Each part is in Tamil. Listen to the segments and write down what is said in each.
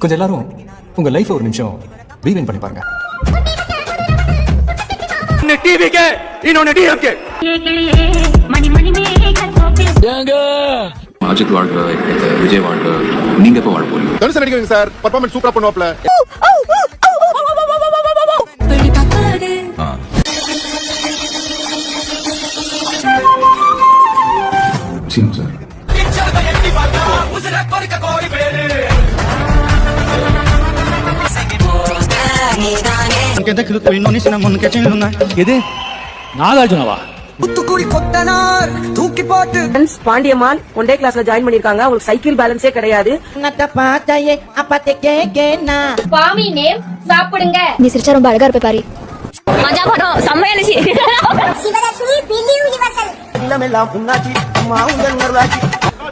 கொஞ்சம் எல்லாரும் உங்க லைஃப் ஒரு நிமிஷம் ரீவைண்ட் பண்ணி பாருங்க. டிவி கே இன்னொன்னு டிஎம் கே அஜித் வாழ்க, விஜய் வாழ்க. நீங்க எப்ப வாழ போறீங்க? தனுஷ் நடிக்கிறீங்க சார், பெர்ஃபார்மன்ஸ் சூப்பரா பண்ணுவாப்ல. Scene sir. எது நாகார்ஜுனவா? பாண்டியம்மாள் ஒன் டே கிளாஸ்ல ஜாயின் பண்ணிருக்காங்க. அவங்களுக்கு சைக்கிள் பேலன்ஸே கிடையாது. பாமி நேம் சாப்பிடுங்க. நீ சிரிச்சா ரொம்ப அழகா இருப்ப பாரு. மஜா படம் செம்மையா இருந்துச்சு.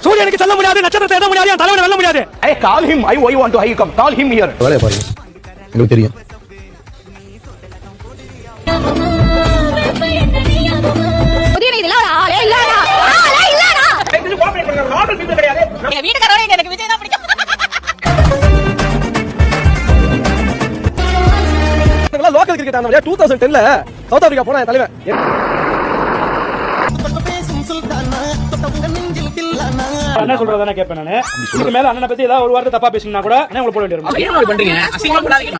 சூரியனுக்கு சொல்ல முடியாது, நட்சத்திரத்தை எட முடியாது, தலைவனை வெல்ல முடியாது. I call him. I want to. I come. Call him here. வேலைய பாருங்க, உங்களுக்கு தெரியும். புதிய இதெல்லாம் ஒரு ஆளே இல்லடா. ஆளே இல்லடா. நார்மல் பீப்பிள் கிடையாது. என் வீட்டுக்காரரே எனக்கு விஜய் தான் பிடிக்கும். இதெல்லாம் லோக்கல் கிரிக்கெட் ஆனவங்க 2010ல சவுத் ஆப்பிரிக்கா போன தலைவன். என்ன சொல்றதானே கேட்பேன் நானு. இதுக்கு மேல அண்ணனை பத்தி ஏதாவது ஒரு வார்த்தை தப்பா பேசினா கூட என்ன உங்களுக்கு போட வேண்டியது. பண்றீங்க? அசிங்கமா பண்ணாதீங்க.